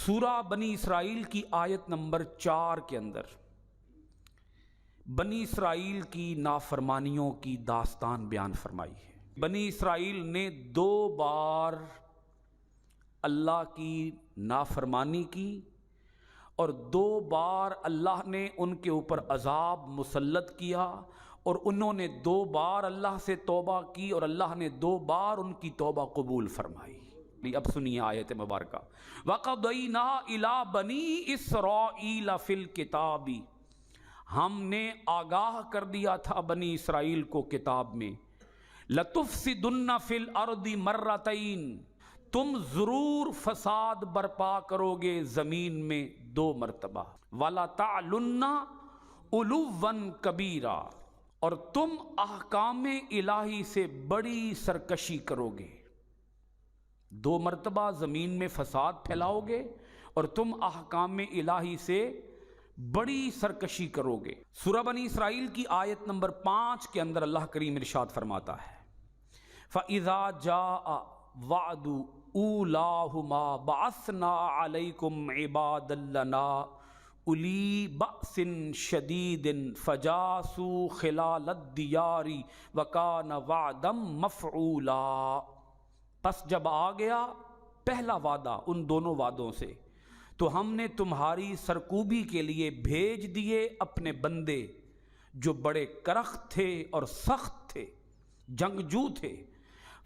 سورہ بنی اسرائیل کی آیت نمبر 4 کے اندر بنی اسرائیل کی نافرمانیوں کی داستان بیان فرمائی ہے۔ بنی اسرائیل نے 2 بار اللہ کی نافرمانی کی اور 2 بار اللہ نے ان کے اوپر عذاب مسلط کیا، اور انہوں نے 2 بار اللہ سے توبہ کی اور اللہ نے 2 بار ان کی توبہ قبول فرمائی۔ اب سنیے آیت مبارکہ، وَقَضَيْنَا إِلَىٰ بَنِي إِسْرَائِيلَ فِي الْكِتَابِ، ہم نے آگاہ کر دیا تھا بنی اسرائیل کو کتاب میں، لَتُفْسِدُنَّ فِي الْأَرْضِ مَرَّتَيْنِ، تم ضرور فساد برپا کرو گے زمین میں 2 مرتبہ، وَلَتَعْلُنَّ عُلُوًّا كَبِيرًا، اور تم احکام الہی سے بڑی سرکشی کرو گے۔ 2 مرتبہ زمین میں فساد پھیلاؤ گے اور تم احکام الہی سے بڑی سرکشی کرو گے۔ سورہ بنی اسرائیل کی آیت نمبر 5 کے اندر اللہ کریم ارشاد فرماتا ہے، فَإِذَا جَاءَ وَعْدُ أُولَاهُمَا بَعَثْنَا عَلَيْكُمْ عِبَادًا لَنَا أُولِي بَأْسٍ شَدِيدٍ فَجَاسُوا خِلَالَ الدِّيَارِ وَكَانَ وَعْدًا مَفْعُولًا۔ پس جب آ گیا پہلا وعدہ ان دونوں وعدوں سے، تو ہم نے تمہاری سرکوبی کے لیے بھیج دیے اپنے بندے جو بڑے کرخت تھے اور سخت تھے، جنگجو تھے۔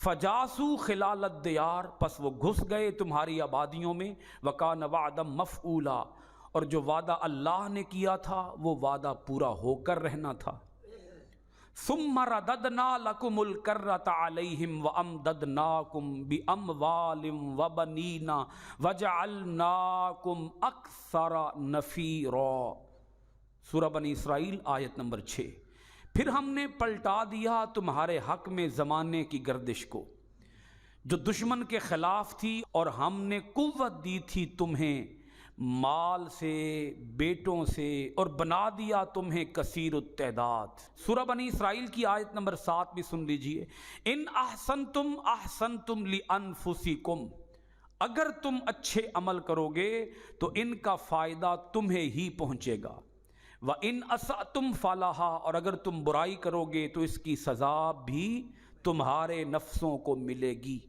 فجاسو خلال الدیار، پس وہ گھس گئے تمہاری آبادیوں میں، وکان وعدا مفعولا، اور جو وعدہ اللہ نے کیا تھا وہ وعدہ پورا ہو کر رہنا تھا۔ ثم رددنا لكم الكرة عليهم وامددناكم باموال وبنين وجعلناكم اكثر نفيرا۔ سورہ بنی اسرائیل آیت نمبر 6۔ پھر ہم نے پلٹا دیا تمہارے حق میں زمانے کی گردش کو جو دشمن کے خلاف تھی، اور ہم نے قوت دی تھی تمہیں مال سے، بیٹوں سے، اور بنا دیا تمہیں کثیر التعداد۔ سورہ بنی اسرائیل کی آیت نمبر 7 بھی سن لیجئے، ان احسنتم احسنتم لانفسکم، اگر تم اچھے عمل کرو گے تو ان کا فائدہ تمہیں ہی پہنچے گا، وَإِنْ أَسَأْتُمْ فَلَهَا، اور اگر تم برائی کرو گے تو اس کی سزا بھی تمہارے نفسوں کو ملے گی۔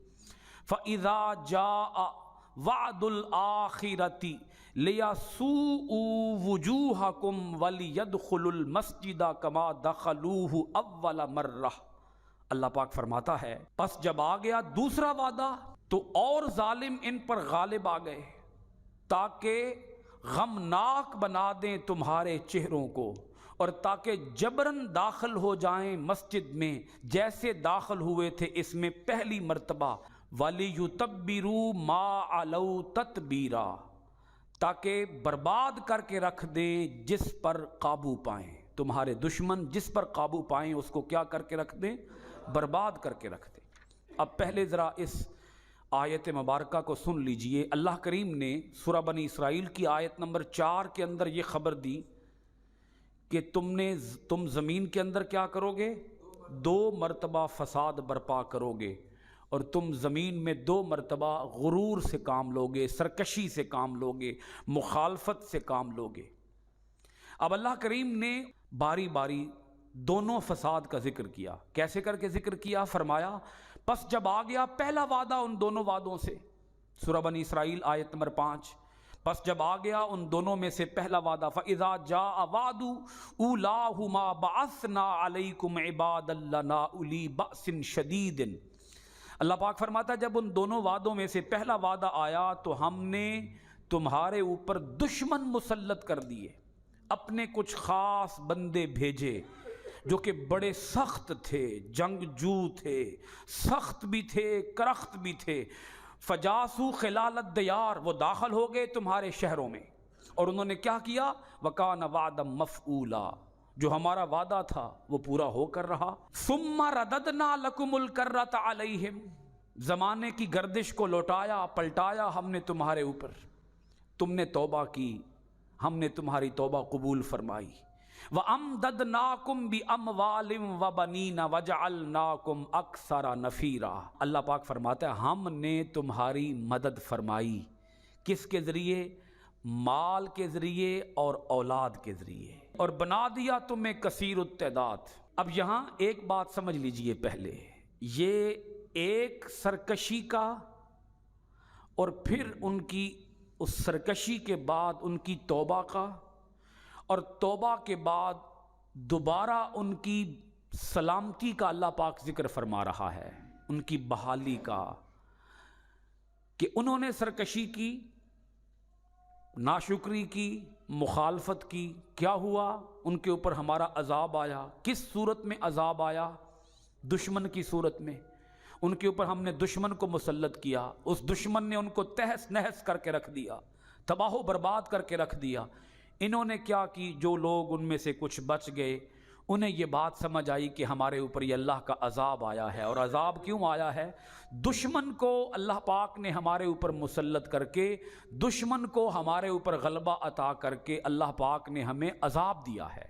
فَإِذَا جَاءَ وعد الآخرۃ لیسوءوا وجوہکم ولیدخلوا المسجد کما دخلوہ اول مرہ۔ اللہ پاک فرماتا ہے، پس جب آ گیا دوسرا وعدہ تو اور ظالم ان پر غالب آ گئے تاکہ غمناک بنا دیں تمہارے چہروں کو، اور تاکہ جبراً داخل ہو جائیں مسجد میں جیسے داخل ہوئے تھے اس میں پہلی مرتبہ، وَلِيُتَبِّرُوا مَا عَلَوْا تَتْبِيرًا، تاکہ برباد کر کے رکھ دیں جس پر قابو پائیں۔ تمہارے دشمن جس پر قابو پائیں اس کو کیا کر کے رکھ دیں؟ برباد کر کے رکھ دیں۔ اب پہلے ذرا اس آیت مبارکہ کو سن لیجئے۔ اللہ کریم نے سورہ بنی اسرائیل کی آیت نمبر 4 کے اندر یہ خبر دی کہ تم زمین کے اندر کیا کرو گے؟ 2 مرتبہ فساد برپا کرو گے، اور تم زمین میں 2 مرتبہ غرور سے کام لوگے، سرکشی سے کام لوگے، مخالفت سے کام لوگے۔ اب اللہ کریم نے باری باری دونوں فساد کا ذکر کیا۔ کیسے کر کے ذکر کیا؟ فرمایا، پس جب آ گیا پہلا وعدہ ان دونوں وعدوں سے، سورہ بنی اسرائیل آیت نمبر 5، پس جب آ گیا ان دونوں میں سے پہلا وعدہ، فَإِذَا جَاءَ وَعْدُ أُولَاهُمَا بَعَثْنَا عَلَيْكُمْ عِبَادًا لَنَا أُولِي بَأْسٍ شَدِيدٍ۔ اللہ پاک فرماتا ہے جب ان دونوں وعدوں میں سے پہلا وعدہ آیا تو ہم نے تمہارے اوپر دشمن مسلط کر دیے، اپنے کچھ خاص بندے بھیجے جو کہ بڑے سخت تھے، جنگجو تھے، سخت بھی تھے، کرخت بھی تھے۔ فجاسو خلال الدیار، وہ داخل ہو گئے تمہارے شہروں میں، اور انہوں نے کیا کیا؟ وکان وعدا مفعولا، جو ہمارا وعدہ تھا وہ پورا ہو کر رہا۔ ثم رددنا لکم الکرۃ علیہم، زمانے کی گردش کو لوٹایا پلٹایا ہم نے تمہارے اوپر، تم نے توبہ کی، ہم نے تمہاری توبہ قبول فرمائی۔ وَأَمْدَدْنَاكُمْ بِأَمْوَالٍ وَبَنِينَ وَجَعَلْنَاكُمْ أَكْثَرَ نَفِيرًا۔ اللہ پاک فرماتا ہے ہم نے تمہاری مدد فرمائی، کس کے ذریعے؟ مال کے ذریعے اور اولاد کے ذریعے، اور بنا دیا تمہیں کثیر التعداد۔ اب یہاں ایک بات سمجھ لیجئے، پہلے یہ ایک سرکشی کا، اور پھر ان کی اس سرکشی کے بعد ان کی توبہ کا، اور توبہ کے بعد دوبارہ ان کی سلامتی کا اللہ پاک ذکر فرما رہا ہے، ان کی بحالی کا، کہ انہوں نے سرکشی کی، ناشکری کی، مخالفت کی، کیا ہوا؟ ان کے اوپر ہمارا عذاب آیا۔ کس صورت میں عذاب آیا؟ دشمن کی صورت میں۔ ان کے اوپر ہم نے دشمن کو مسلط کیا، اس دشمن نے ان کو تہس نہس کر کے رکھ دیا، تباہ و برباد کر کے رکھ دیا۔ انہوں نے کیا کی؟ جو لوگ ان میں سے کچھ بچ گئے، انہیں یہ بات سمجھ آئی کہ ہمارے اوپر یہ اللہ کا عذاب آیا ہے۔ اور عذاب کیوں آیا ہے؟ دشمن کو اللہ پاک نے ہمارے اوپر مسلط کر کے، دشمن کو ہمارے اوپر غلبہ عطا کر کے اللہ پاک نے ہمیں عذاب دیا ہے۔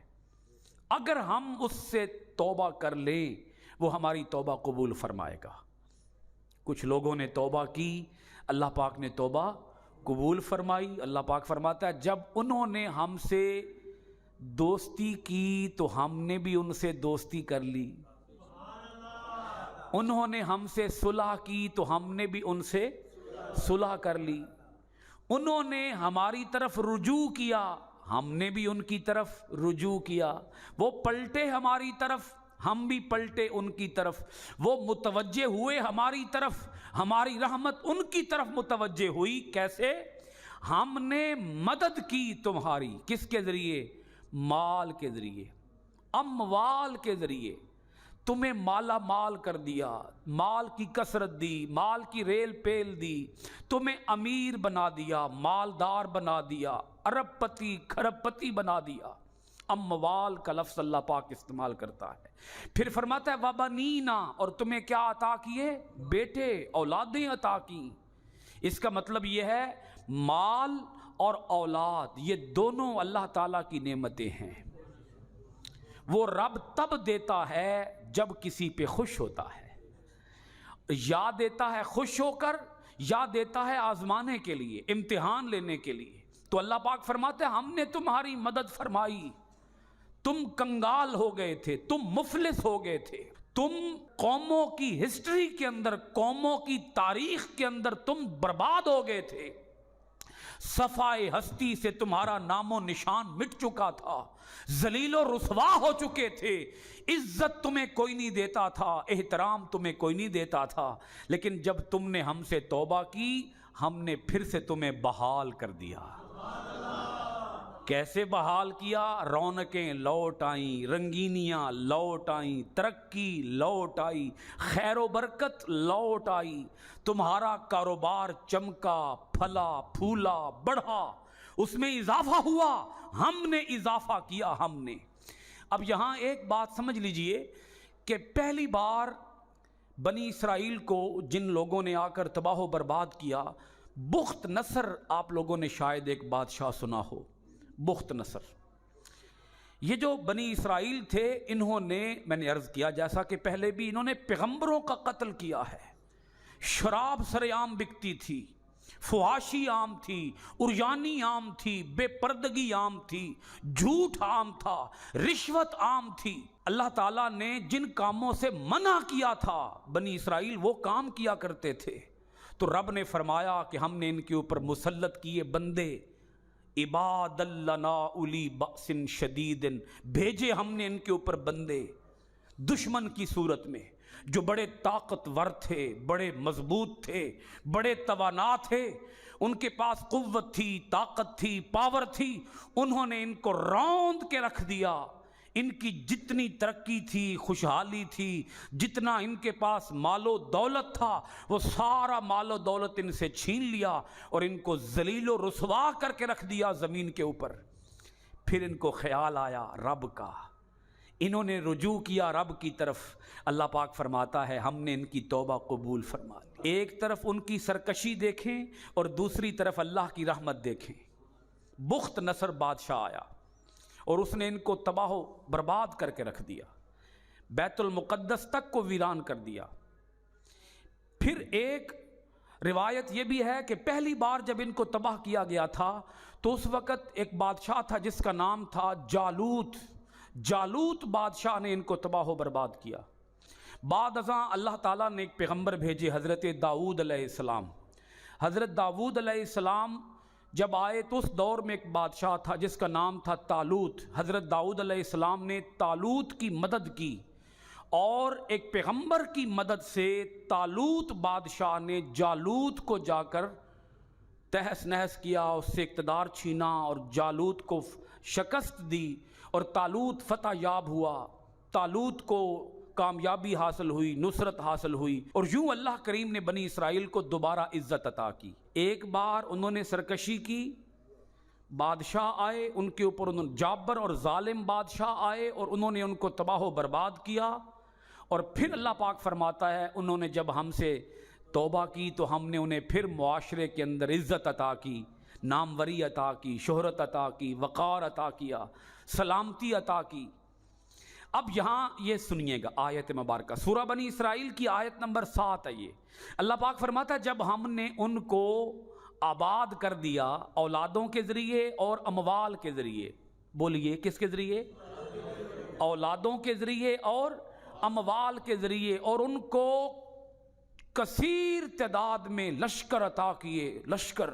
اگر ہم اس سے توبہ کر لیں، وہ ہماری توبہ قبول فرمائے گا۔ کچھ لوگوں نے توبہ کی، اللہ پاک نے توبہ قبول فرمائی۔ اللہ پاک فرماتا ہے جب انہوں نے ہم سے دوستی کی تو ہم نے بھی ان سے دوستی کر لی، انہوں نے ہم سے صلح کی تو ہم نے بھی ان سے صلح کر لی، انہوں نے ہماری طرف رجوع کیا، ہم نے بھی ان کی طرف رجوع کیا، وہ پلٹے ہماری طرف، ہم بھی پلٹے ان کی طرف، وہ متوجہ ہوئے ہماری طرف، ہماری رحمت ان کی طرف متوجہ ہوئی۔ کیسے؟ ہم نے مدد کی تمہاری، کس کے ذریعے؟ مال کے ذریعے، اموال کے ذریعے، تمہیں مالا مال کر دیا، مال کی کثرت دی، مال کی ریل پیل دی، تمہیں امیر بنا دیا، مالدار بنا دیا، ارب پتی کھرب پتی بنا دیا۔ اموال کا لفظ اللہ پاک استعمال کرتا ہے۔ پھر فرماتا ہے وَبَنِينَ، اور تمہیں کیا عطا کیے؟ بیٹے، اولادیں عطا کی۔ اس کا مطلب یہ ہے مال اور اولاد یہ دونوں اللہ تعالیٰ کی نعمتیں ہیں۔ وہ رب تب دیتا ہے جب کسی پہ خوش ہوتا ہے، یا دیتا ہے خوش ہو کر، یا دیتا ہے آزمانے کے لیے، امتحان لینے کے لیے۔ تو اللہ پاک فرماتے ہیں ہم نے تمہاری مدد فرمائی، تم کنگال ہو گئے تھے، تم مفلس ہو گئے تھے، تم قوموں کی ہسٹری کے اندر، قوموں کی تاریخ کے اندر تم برباد ہو گئے تھے، صفائے ہستی سے تمہارا نام و نشان مٹ چکا تھا، ذلیل و رسوا ہو چکے تھے، عزت تمہیں کوئی نہیں دیتا تھا، احترام تمہیں کوئی نہیں دیتا تھا، لیکن جب تم نے ہم سے توبہ کی، ہم نے پھر سے تمہیں بحال کر دیا۔ کیسے بحال کیا؟ رونقیں لوٹ آئیں، رنگینیاں لوٹ آئیں، ترقی لوٹ آئی، خیر و برکت لوٹ آئی، تمہارا کاروبار چمکا، پھلا پھولا، بڑھا، اس میں اضافہ ہوا، ہم نے اضافہ کیا، ہم نے۔ اب یہاں ایک بات سمجھ لیجئے کہ پہلی بار بنی اسرائیل کو جن لوگوں نے آ کر تباہ و برباد کیا، بخت نصر، آپ لوگوں نے شاید ایک بادشاہ سنا ہو، بخت نصر۔ یہ جو بنی اسرائیل تھے، انہوں نے، میں نے عرض کیا جیسا کہ پہلے بھی، انہوں نے پیغمبروں کا قتل کیا ہے، شراب سر عام بکتی تھی، فحاشی عام تھی، اریانی عام تھی، بے پردگی عام تھی، جھوٹ عام تھا، رشوت عام تھی۔ اللہ تعالیٰ نے جن کاموں سے منع کیا تھا بنی اسرائیل وہ کام کیا کرتے تھے، تو رب نے فرمایا کہ ہم نے ان کے اوپر مسلط کیے بندے، عباد لنا اولی بأس شدید، بھیجے ہم نے ان کے اوپر بندے دشمن کی صورت میں، جو بڑے طاقتور تھے، بڑے مضبوط تھے، بڑے توانا تھے، ان کے پاس قوت تھی، طاقت تھی، پاور تھی، انہوں نے ان کو روند کے رکھ دیا۔ ان کی جتنی ترقی تھی، خوشحالی تھی، جتنا ان کے پاس مال و دولت تھا، وہ سارا مال و دولت ان سے چھین لیا اور ان کو ذلیل و رسوا کر کے رکھ دیا زمین کے اوپر۔ پھر ان کو خیال آیا رب کا، انہوں نے رجوع کیا رب کی طرف۔ اللہ پاک فرماتا ہے ہم نے ان کی توبہ قبول فرما لی۔ ایک طرف ان کی سرکشی دیکھیں اور دوسری طرف اللہ کی رحمت دیکھیں۔ بخت نصر بادشاہ آیا اور اس نے ان کو تباہ و برباد کر کے رکھ دیا، بیت المقدس تک کو ویران کر دیا۔ پھر ایک روایت یہ بھی ہے کہ پہلی بار جب ان کو تباہ کیا گیا تھا تو اس وقت ایک بادشاہ تھا جس کا نام تھا جالوت. جالوت بادشاہ نے ان کو تباہ و برباد کیا. بعد ازاں اللہ تعالیٰ نے ایک پیغمبر بھیجے حضرت داؤد علیہ السلام. حضرت داؤد علیہ السلام جب آئے تو اس دور میں ایک بادشاہ تھا جس کا نام تھا طالوت. حضرت داؤد علیہ السلام نے طالوت کی مدد کی اور ایک پیغمبر کی مدد سے طالوت بادشاہ نے جالوت کو جا کر تہس نہس کیا، اس سے اقتدار چھینا اور جالوت کو شکست دی اور طالوت فتح یاب ہوا. طالوت کو کامیابی حاصل ہوئی، نصرت حاصل ہوئی اور یوں اللہ کریم نے بنی اسرائیل کو دوبارہ عزت عطا کی. ایک بار انہوں نے سرکشی کی، بادشاہ آئے ان کے اوپر، انہوں نے جابر اور ظالم بادشاہ آئے اور انہوں نے ان کو تباہ و برباد کیا. اور پھر اللہ پاک فرماتا ہے انہوں نے جب ہم سے توبہ کی تو ہم نے انہیں پھر معاشرے کے اندر عزت عطا کی، ناموری عطا کی، شہرت عطا کی، وقار عطا کیا، سلامتی عطا کی. اب یہاں یہ سنیے گا آیت مبارکہ، سورہ بنی اسرائیل کی آیت نمبر 7 ہے یہ. اللہ پاک فرماتا ہے جب ہم نے ان کو آباد کر دیا اولادوں کے ذریعے اور اموال کے ذریعے. بولیے کس کے ذریعے؟ اولادوں کے ذریعے اور اموال کے ذریعے، اور ان کو کثیر تعداد میں لشکر عطا کیے. لشکر،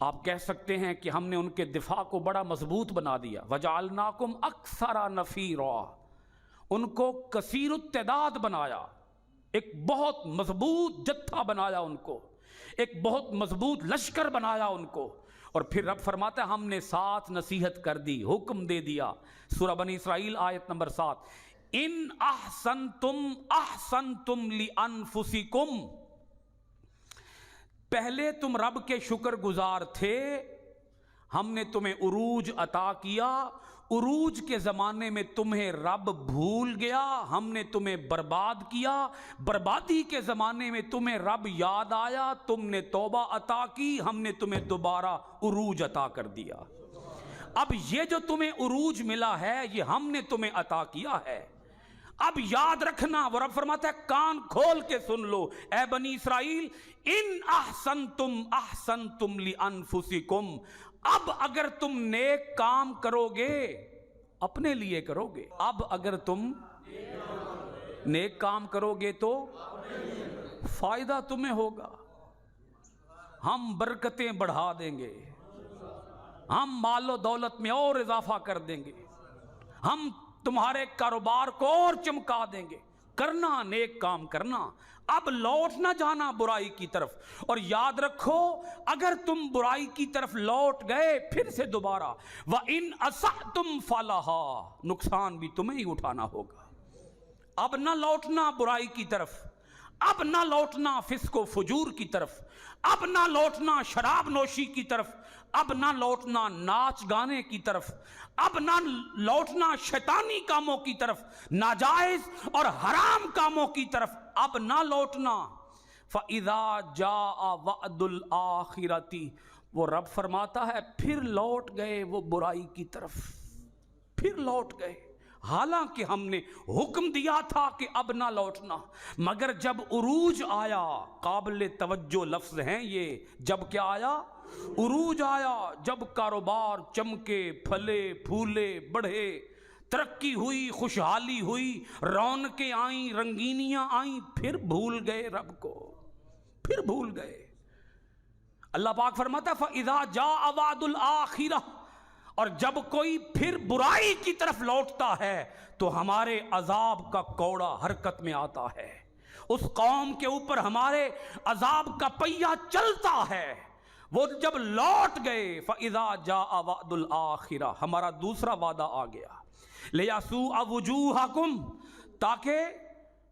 آپ کہہ سکتے ہیں کہ ہم نے ان کے دفاع کو بڑا مضبوط بنا دیا. وَجَعَلْنَاكُمْ أَكْثَرَ نَفِيرًا، ان کو کثیر التعداد بنایا، ایک بہت مضبوط جتھا بنایا ان کو، ایک بہت مضبوط لشکر بنایا ان کو. اور پھر رب فرماتا ہے ہم نے ساتھ نصیحت کر دی، حکم دے دیا. سورہ بنی اسرائیل آیت نمبر 7، ان احسنتم احسنتم لانفسکم، پہلے تم رب کے شکر گزار تھے، ہم نے تمہیں عروج عطا کیا، عروج کے زمانے میں تمہیں رب بھول گیا، ہم نے تمہیں برباد کیا، بربادی کے زمانے میں تمہیں رب یاد آیا، تم نے توبہ عطا کی، ہم نے تمہیں دوبارہ عروج عطا کر دیا. اب یہ جو تمہیں عروج ملا ہے یہ ہم نے تمہیں عطا کیا ہے. اب یاد رکھنا، وہ رب فرماتا ہے کان کھول کے سن لو اے بنی اسرائیل، ان احسنتم احسنتم لانفسکم، اب اگر تم نیک کام کرو گے اپنے لیے کرو گے. اب اگر تم نیک کام کرو گے تو فائدہ تمہیں ہوگا، ہم برکتیں بڑھا دیں گے، ہم مال و دولت میں اور اضافہ کر دیں گے، ہم تمہارے کاروبار کو اور چمکا دیں گے. کرنا نیک کام کرنا، اب لوٹ نہ جانا برائی کی طرف. اور یاد رکھو اگر تم برائی کی طرف لوٹ گئے پھر سے دوبارہ، وَإِنْ أَسَأْتُمْ فَلَهَا، نقصان بھی تمہیں ہی اٹھانا ہوگا. اب نہ لوٹنا برائی کی طرف، اب نہ لوٹنا فسق و فجور کی طرف، اب نہ لوٹنا شراب نوشی کی طرف، اب نہ لوٹنا ناچ گانے کی طرف، اب نہ لوٹنا شیطانی کاموں کی طرف، ناجائز اور حرام کاموں کی طرف اب نہ لوٹنا. فَإِذَا جَاءَ وَعْدُ الْآخِرَةِ، وہ رب فرماتا ہے پھر لوٹ گئے وہ برائی کی طرف، پھر لوٹ گئے، حالانکہ ہم نے حکم دیا تھا کہ اب نہ لوٹنا. مگر جب عروج آیا، قابل توجہ لفظ ہیں یہ، جب کیا آیا؟ عروج آیا، جب کاروبار چمکے، پھلے پھولے، بڑھے، ترقی ہوئی، خوشحالی ہوئی، رونقیں آئیں، رنگینیاں آئیں، پھر بھول گئے رب کو، پھر بھول گئے. اللہ پاک فرماتا ہے فَإِذَا جَاءَ وَعْدُ الْآخِرَةِ، اور جب کوئی پھر برائی کی طرف لوٹتا ہے تو ہمارے عذاب کا کوڑا حرکت میں آتا ہے، اس قوم کے اوپر ہمارے عذاب کا پہیہ چلتا ہے. وہ جب لوٹ گئے فَإِذَا جَاءَ وَعْدُ الْآخِرَةِ، ہمارا دوسرا وعدہ آ گیا، لِيَسُوءَ وُجُوهَكُمْ، تاکہ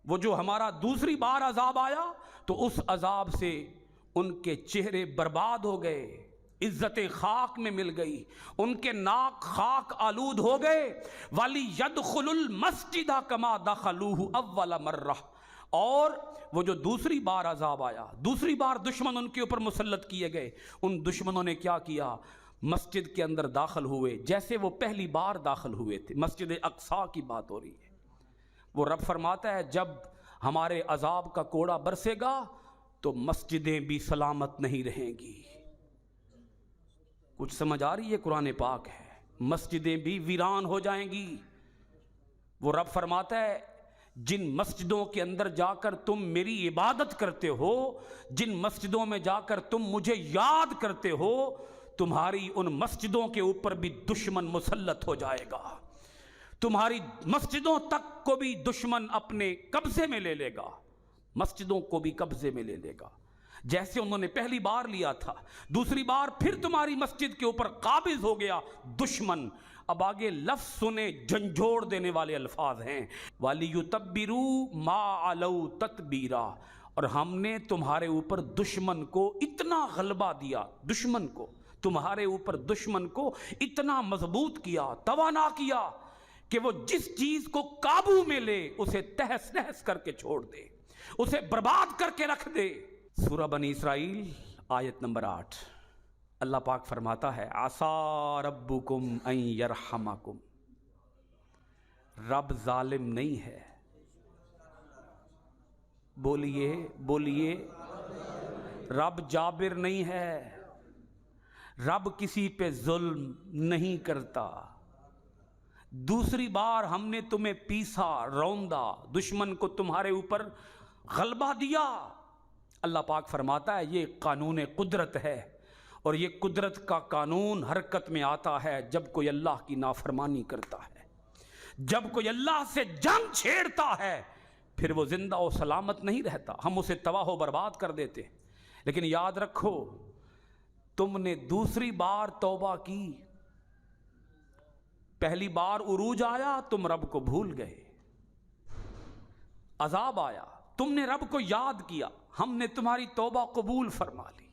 وہ جو ہمارا دوسری بار عذاب آیا تو اس عذاب سے ان کے چہرے برباد ہو گئے، عزت خاک میں مل گئی، ان کے ناک خاک آلود ہو گئے. وَلِيَدْخُلُ الْمَسْجِدَ كَمَا دَخَلُوهُ أَوَّلَ مَرَّةٍ، اور وہ جو دوسری بار عذاب آیا، دوسری بار دشمن ان کے اوپر مسلط کیے گئے، ان دشمنوں نے کیا کیا؟ مسجد کے اندر داخل ہوئے جیسے وہ پہلی بار داخل ہوئے تھے. مسجد اقصیٰ کی بات ہو رہی ہے. وہ رب فرماتا ہے جب ہمارے عذاب کا کوڑا برسے گا تو مسجدیں بھی سلامت نہیں رہیں گی۔ کچھ سمجھ آ رہی ہے؟ قرآن پاک ہے، مسجدیں بھی ویران ہو جائیں گی۔ وہ رب فرماتا ہے جن مسجدوں کے اندر جا کر تم میری عبادت کرتے ہو، جن مسجدوں میں جا کر تم مجھے یاد کرتے ہو، تمہاری ان مسجدوں کے اوپر بھی دشمن مسلط ہو جائے گا، تمہاری مسجدوں تک کو بھی دشمن اپنے قبضے میں لے لے گا، مسجدوں کو بھی قبضے میں لے لے گا۔ جیسے انہوں نے پہلی بار لیا تھا، دوسری بار پھر تمہاری مسجد کے اوپر قابض ہو گیا دشمن۔ اب آگے لفظ سنے، جھنجھوڑ دینے والے الفاظ ہیں، وَلِيُتَبِّرُوا مَا عَلَوْا تَتْبِيرًا، اور ہم نے تمہارے اوپر دشمن کو اتنا غلبہ دیا، دشمن کو تمہارے اوپر دشمن کو اتنا مضبوط کیا، توانا کیا کہ وہ جس چیز کو قابو میں لے اسے تہس نہس کر کے چھوڑ دے، اسے برباد کر کے رکھ دے۔ سورہ بنی اسرائیل آیت نمبر 8، اللہ پاک فرماتا ہے عَسَىٰ رَبُّكُمْ أَن يَرْحَمَكُمْ، رب ظالم نہیں ہے، بولیے بولیے، رب جابر نہیں ہے، رب کسی پہ ظلم نہیں کرتا۔ دوسری بار ہم نے تمہیں پیسا، روندا، دشمن کو تمہارے اوپر غلبہ دیا۔ اللہ پاک فرماتا ہے یہ قانون قدرت ہے، اور یہ قدرت کا قانون حرکت میں آتا ہے جب کوئی اللہ کی نافرمانی کرتا ہے، جب کوئی اللہ سے جنگ چھیڑتا ہے، پھر وہ زندہ و سلامت نہیں رہتا، ہم اسے تباہ و برباد کر دیتے۔ لیکن یاد رکھو تم نے دوسری بار توبہ کی، پہلی بار عروج آیا تم رب کو بھول گئے، عذاب آیا تم نے رب کو یاد کیا، ہم نے تمہاری توبہ قبول فرما لی،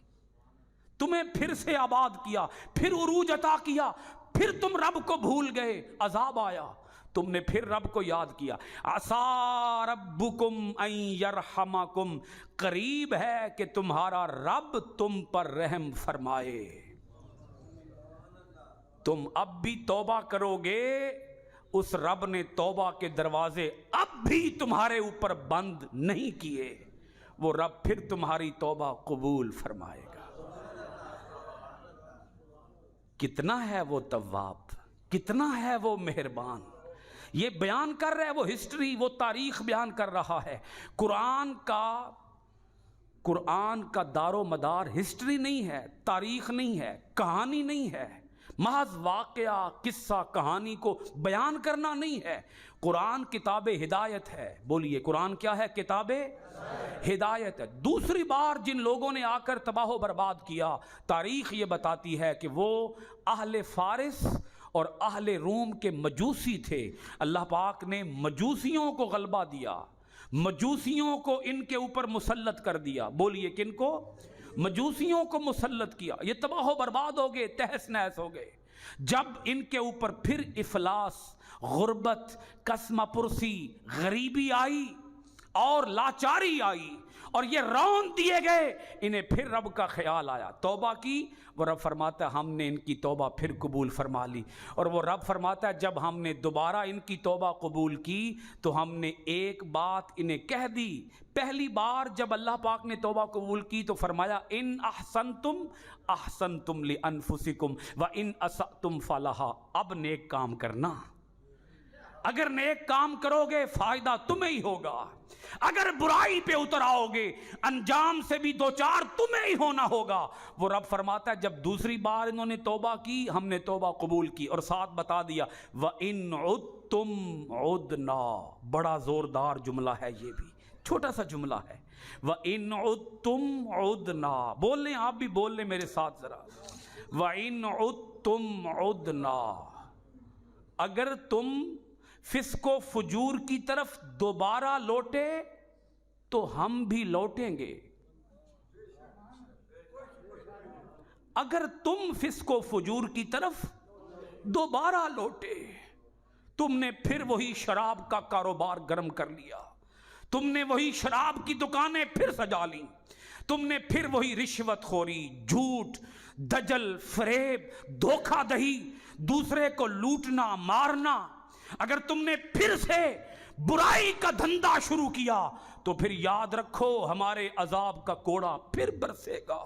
تمہیں پھر سے آباد کیا، پھر عروج عطا کیا، پھر تم رب کو بھول گئے، عذاب آیا، تم نے پھر رب کو یاد کیا۔ عَسَىٰ رَبُّكُمْ أَن يَرْحَمَكُمْ، قریب ہے کہ تمہارا رب تم پر رحم فرمائے۔ تم اب بھی توبہ کرو گے، اس رب نے توبہ کے دروازے اب بھی تمہارے اوپر بند نہیں کیے، وہ رب پھر تمہاری توبہ قبول فرمائے گا۔ کتنا ہے وہ تواب، کتنا ہے وہ مہربان۔ یہ بیان کر رہا ہے، وہ ہسٹری، وہ تاریخ بیان کر رہا ہے۔ قرآن کا دار و مدار ہسٹری نہیں ہے، تاریخ نہیں ہے، کہانی نہیں ہے، محض واقعہ، قصہ، کہانی کو بیان کرنا نہیں ہے۔ قرآن کتاب ہدایت ہے، بولیے قرآن کیا ہے؟ کتاب ہدایت ہے۔ دوسری بار جن لوگوں نے آ کر تباہ و برباد کیا، تاریخ یہ بتاتی ہے کہ وہ اہل فارس اور اہل روم کے مجوسی تھے۔ اللہ پاک نے مجوسیوں کو غلبہ دیا، مجوسیوں کو ان کے اوپر مسلط کر دیا، بولیے کن کو؟ مجوسیوں کو مسلط کیا، یہ تباہ و برباد ہو گئے، تہس نہس ہو گئے۔ جب ان کے اوپر پھر افلاس، غربت، قسمہ پرسی، غریبی آئی اور لاچاری آئی اور یہ رون دیے گئے، انہیں پھر رب کا خیال آیا، توبہ کی، وہ رب فرماتا ہے ہم نے ان کی توبہ پھر قبول فرما لی۔ اور وہ رب فرماتا ہے جب ہم نے دوبارہ ان کی توبہ قبول کی تو ہم نے ایک بات انہیں کہہ دی۔ پہلی بار جب اللہ پاک نے توبہ قبول کی تو فرمایا ان احسنتم احسنتم لانفسکم وان اسأتم فلہا، اب نیک کام کرنا، اگر نیک کام کرو گے فائدہ تمہیں ہی ہوگا، اگر برائی پہ اتر آؤ گے انجام سے بھی دوچار تمہیں ہی ہونا ہوگا۔ وہ رب فرماتا ہے جب دوسری بار انہوں نے توبہ کی ہم نے توبہ قبول کی، اور ساتھ بتا دیا وَإِنْ عُدْتُمْ عُدْنَا، بڑا زوردار جملہ ہے، یہ بھی چھوٹا سا جملہ ہے، وَإِنْ عُدْتُمْ عُدْنَا، بول لیں آپ بھی بول لیں میرے ساتھ ذرا، وَإِنْ عُدْتُمْ عُدْنَا، اگر تم فسق و فجور کی طرف دوبارہ لوٹے تو ہم بھی لوٹیں گے۔ اگر تم فسق و فجور کی طرف دوبارہ لوٹے، تم نے پھر وہی شراب کا کاروبار گرم کر لیا، تم نے وہی شراب کی دکانیں پھر سجا لیں، تم نے پھر وہی رشوت خوری، جھوٹ، دجل، فریب، دھوکہ دہی، دوسرے کو لوٹنا، مارنا، اگر تم نے پھر سے برائی کا دھندا شروع کیا تو پھر یاد رکھو ہمارے عذاب کا کوڑا پھر برسے گا،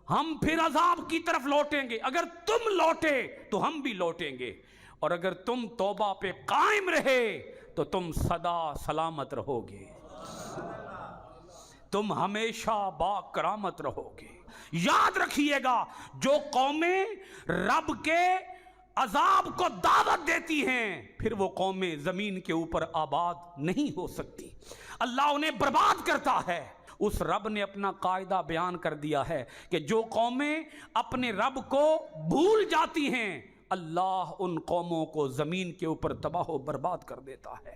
ہم پھر عذاب کی طرف لوٹیں گے۔ اگر تم لوٹے تو ہم بھی لوٹیں گے، اور اگر تم توبہ پہ قائم رہے تو تم سدا سلامت رہو گے، تم ہمیشہ با کرامت رہو گے۔ یاد رکھیے گا، جو قومیں رب کے عذاب کو دعوت دیتی ہیں پھر وہ قومیں زمین کے اوپر آباد نہیں ہو سکتی، اللہ انہیں برباد کرتا ہے۔ اس رب نے اپنا قاعدہ بیان کر دیا ہے کہ جو قومیں اپنے رب کو بھول جاتی ہیں اللہ ان قوموں کو زمین کے اوپر تباہ و برباد کر دیتا ہے۔